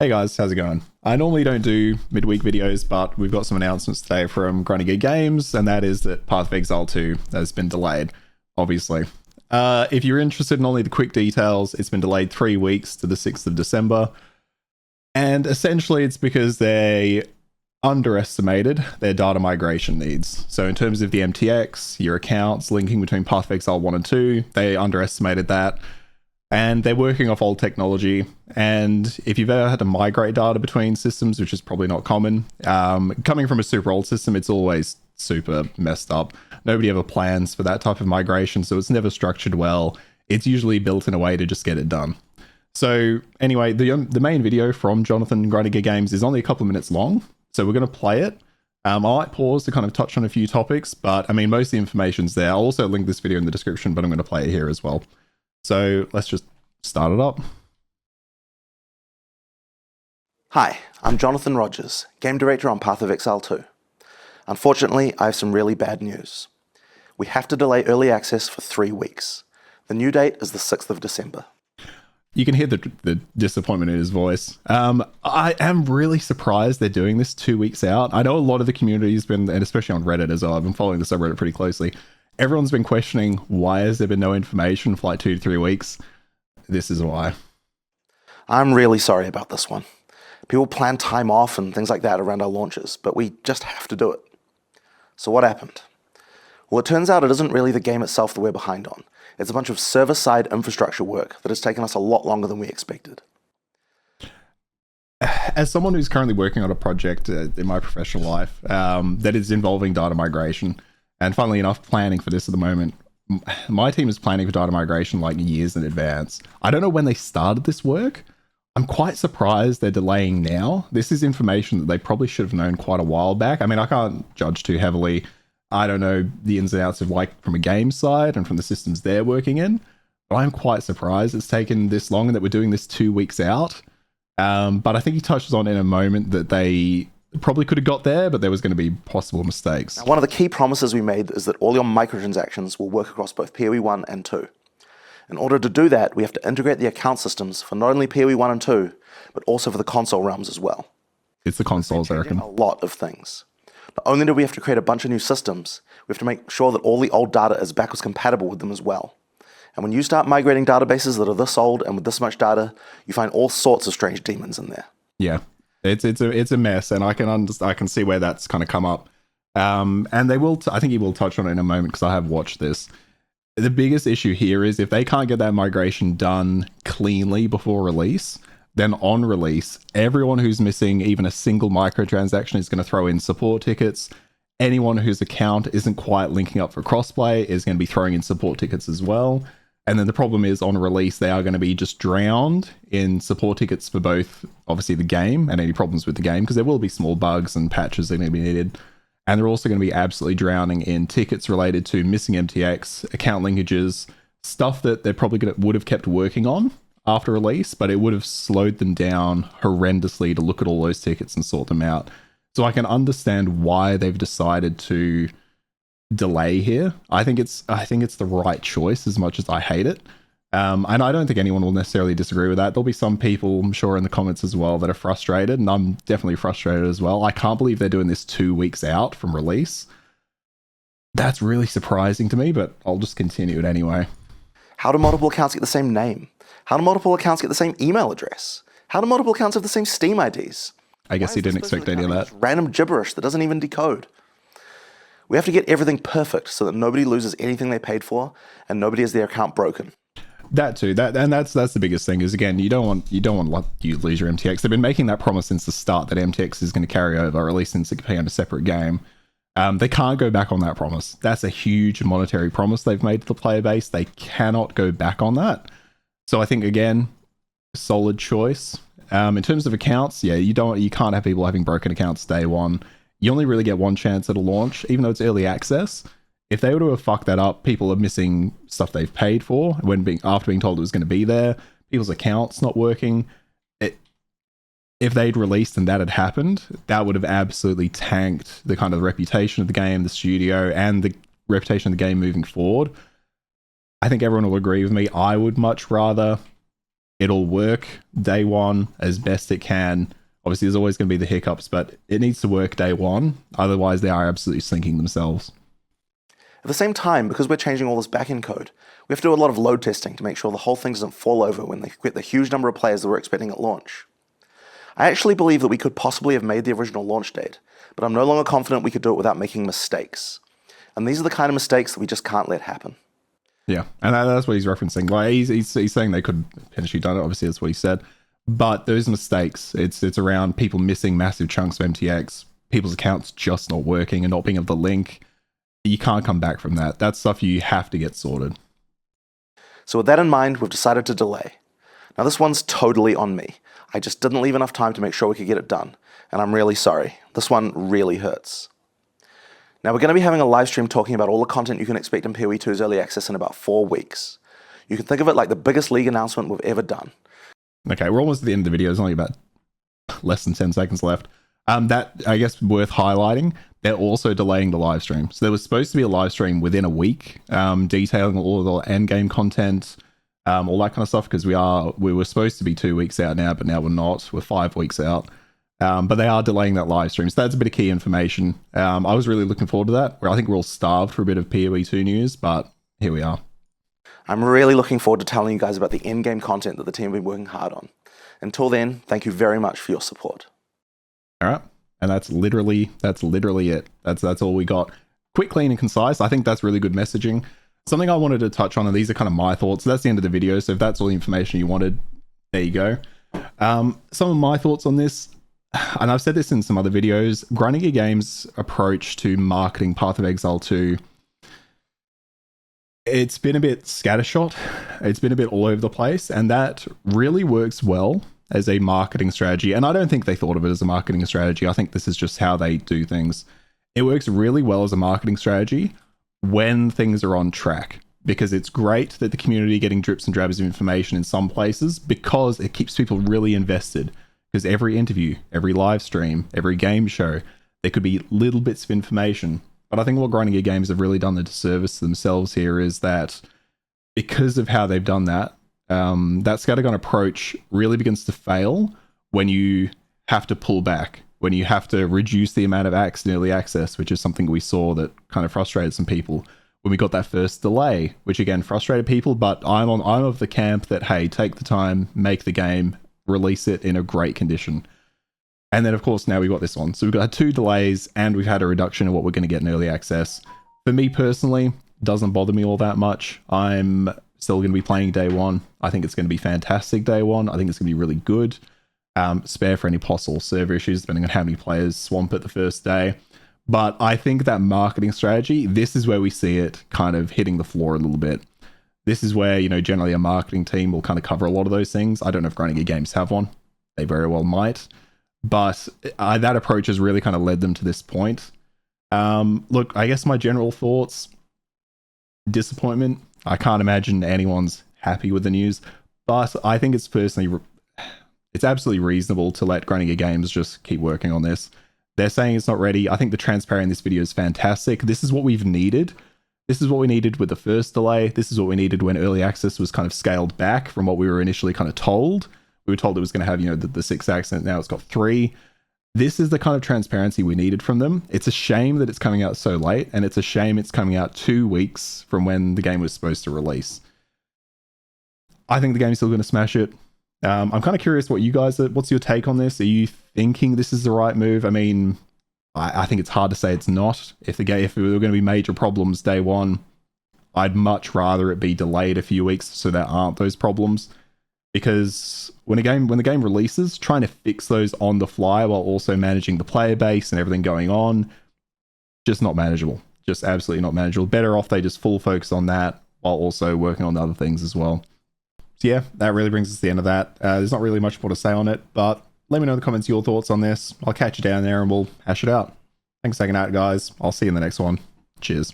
Hey guys, how's it going? I normally don't do midweek videos, but we've got some announcements today from Reddy Games, and that is that Path of Exile 2 has been delayed, obviously. If you're interested in only the quick details, it's been delayed 3 weeks to the 6th of December. And essentially it's because they underestimated their data migration needs. So in terms of the MTX, your accounts linking between Path of Exile 1 and 2, they underestimated that. And they're working off old technology. And if you've ever had to migrate data between systems, which is probably not common, coming from a super old system, it's always super messed up. Nobody ever plans for that type of migration, so it's never structured well. It's usually built in a way to just get it done. So anyway, the main video from Jonathan Reddy Games is only a couple of minutes long, so we're going to play it. I might pause to kind of touch on a few topics, but I mean, most of the information's there. I'll also link this video in the description, but I'm going to play it here as well. So let's just start it up. Hi, I'm Jonathan Rogers, Game Director on Path of Exile 2. Unfortunately, I have some really bad news. We have to delay early access for 3 weeks. The new date is the 6th of December. You can hear the disappointment in his voice. I am really surprised they're doing this 2 weeks out. I know a lot of the community has been, and especially on Reddit as well, I've been following the subreddit pretty closely. Everyone's been questioning, why has there been no information for like 2 to 3 weeks? This is why. I'm really sorry about this one. People plan time off and things like that around our launches, but we just have to do it. So what happened? Well, it turns out it isn't really the game itself that we're behind on. It's a bunch of server-side infrastructure work that has taken us a lot longer than we expected. As someone who's currently working on a project in my professional life that is involving data migration, and funnily enough, planning for this at the moment, my team is planning for data migration like years in advance. I don't know when they started this work. I'm quite surprised they're delaying now. This is information that they probably should have known quite a while back. I mean, I can't judge too heavily. I don't know the ins and outs of like from a game side and from the systems they're working in, but I'm quite surprised it's taken this long and that we're doing this 2 weeks out. But I think he touches on in a moment that they probably could have got there, but there was going to be possible mistakes. Now, one of the key promises we made is that all your microtransactions will work across both PoE 1 and 2. In order to do that, we have to integrate the account systems for not only PoE 1 and 2, but also for the console realms as well. It's the consoles, I reckon. A lot of things. Not only do we have to create a bunch of new systems, we have to make sure that all the old data is backwards compatible with them as well. And when you start migrating databases that are this old and with this much data, you find all sorts of strange demons in there. Yeah, it's a mess, and I can see where that's kind of come up. And they will. I think he will touch on it in a moment because I have watched this. The biggest issue here is if they can't get that migration done cleanly before release, then on release, everyone who's missing even a single microtransaction is going to throw in support tickets. Anyone whose account isn't quite linking up for crossplay is going to be throwing in support tickets as well. And then the problem is on release, they are going to be just drowned in support tickets for both, obviously, the game and any problems with the game, because there will be small bugs and patches that are going to be needed. And they're also going to be absolutely drowning in tickets related to missing MTX, account linkages, stuff that they probably would have kept working on after release, but it would have slowed them down horrendously to look at all those tickets and sort them out. So I can understand why they've decided to delay here. I think it's the right choice as much as I hate it. And I don't think anyone will necessarily disagree with that. There'll be some people, I'm sure, in the comments as well that are frustrated, and I'm definitely frustrated as well. I can't believe they're doing this 2 weeks out from release. That's really surprising to me, but I'll just continue it anyway. How do multiple accounts get the same name? How do multiple accounts get the same email address? How do multiple accounts have the same Steam IDs? I guess he didn't expect any of that. Random gibberish that doesn't even decode. We have to get everything perfect so that nobody loses anything they paid for and nobody has their account broken. That too. That's the biggest thing is, again, you don't want you to lose your MTX. They've been making that promise since the start that MTX is going to carry over, or at least since it can be on a separate game. They can't go back on that promise. That's a huge monetary promise they've made to the player base. They cannot go back on that. So I think, again, solid choice. In terms of accounts, yeah, you can't have people having broken accounts day one. You only really get one chance at a launch, even though it's early access. If they were to have fucked that up, people are missing stuff they've paid for after being told it was going to be there. People's accounts not working. If they'd released and that had happened, that would have absolutely tanked the kind of reputation of the game, the studio, and the reputation of the game moving forward. I think everyone will agree with me. I would much rather It'll work day one as best it can. Obviously, there's always going to be the hiccups, but it needs to work day one. Otherwise, they are absolutely sinking themselves. At the same time, because we're changing all this backend code, we have to do a lot of load testing to make sure the whole thing doesn't fall over when they get the huge number of players that we're expecting at launch. I actually believe that we could possibly have made the original launch date, but I'm no longer confident we could do it without making mistakes. And these are the kind of mistakes that we just can't let happen. Yeah, and that's what he's referencing. Like he's saying they could potentially done it. Obviously, that's what he said. But those mistakes, it's around people missing massive chunks of MTX, people's accounts just not working and not being able to link. You can't come back from that. That's stuff you have to get sorted. So with that in mind, we've decided to delay. Now this one's totally on me. I just didn't leave enough time to make sure we could get it done, and I'm really sorry. This one really hurts. Now we're going to be having a live stream talking about all the content you can expect in PoE 2's early access in about 4 weeks. You can think of it like the biggest league announcement we've ever done. Okay, we're almost at the end of the video. There's only about less than 10 seconds left. That, I guess, worth highlighting, they're also delaying the live stream. So there was supposed to be a live stream within a week, detailing all of the end game content, all that kind of stuff, because we were supposed to be 2 weeks out now, but now we're not. We're 5 weeks out. But they are delaying that live stream. So that's a bit of key information. I was really looking forward to that. I think we're all starved for a bit of PoE 2 news, but here we are. I'm really looking forward to telling you guys about the in-game content that the team have been working hard on. Until then, thank you very much for your support. All right. And that's literally it. That's all we got. Quick, clean, and concise. I think that's really good messaging. Something I wanted to touch on, and these are kind of my thoughts. So that's the end of the video. So if that's all the information you wanted, there you go. Some of my thoughts on this, and I've said this in some other videos, Grinding Gear Games' approach to marketing Path of Exile 2, it's been a bit scattershot. It's been a bit all over the place, and that really works well as a marketing strategy. And I don't think they thought of it as a marketing strategy. I think this is just how they do things. It works really well as a marketing strategy when things are on track, because it's great that the community getting drips and drabs of information in some places, because it keeps people really invested. Because every interview, every live stream, every game show, there could be little bits of information. But I think what Grinding Gear Games have really done the disservice to themselves here is that because of how they've done that, that scattergun approach really begins to fail when you have to pull back, when you have to reduce the amount of acts in early access, which is something we saw that kind of frustrated some people when we got that first delay, which again frustrated people. But I'm of the camp that, hey, take the time, make the game, release it in a great condition. And then of course now we've got this one. So we've got 2 delays and we've had a reduction in what we're going to get in early access. For me personally, doesn't bother me all that much. I'm still going to be playing day one. I think it's going to be fantastic day one. I think it's going to be really good. Spare for any possible server issues, depending on how many players swamp it the first day. But I think that marketing strategy, this is where we see it kind of hitting the floor a little bit. This is where, generally a marketing team will kind of cover a lot of those things. I don't know if Grinding Gear Games have one. They very well might. But that approach has really kind of led them to this point. Look, I guess my general thoughts, disappointment. I can't imagine anyone's happy with the news, but I think it's absolutely reasonable to let Grinding Gear Games just keep working on this. They're saying it's not ready. I think the transparency in this video is fantastic. This is what we've needed. This is what we needed with the first delay. This is what we needed when early access was kind of scaled back from what we were initially kind of told. We were told it was going to have, the 6 acts, and now it's got 3. This is the kind of transparency we needed from them. It's a shame that it's coming out so late, and it's a shame it's coming out 2 weeks from when the game was supposed to release. I think the game's still going to smash it. I'm kind of curious what's your take on this? Are you thinking this is the right move? I mean, I think it's hard to say it's not. If there were going to be major problems day one, I'd much rather it be delayed a few weeks so there aren't those problems. Because when the game releases, trying to fix those on the fly while also managing the player base and everything going on, just not manageable. Just absolutely not manageable. Better off they just full focus on that while also working on the other things as well. So yeah, that really brings us to the end of that. There's not really much more to say on it, but let me know in the comments your thoughts on this. I'll catch you down there and we'll hash it out. Thanks for hanging out, guys. I'll see you in the next one. Cheers.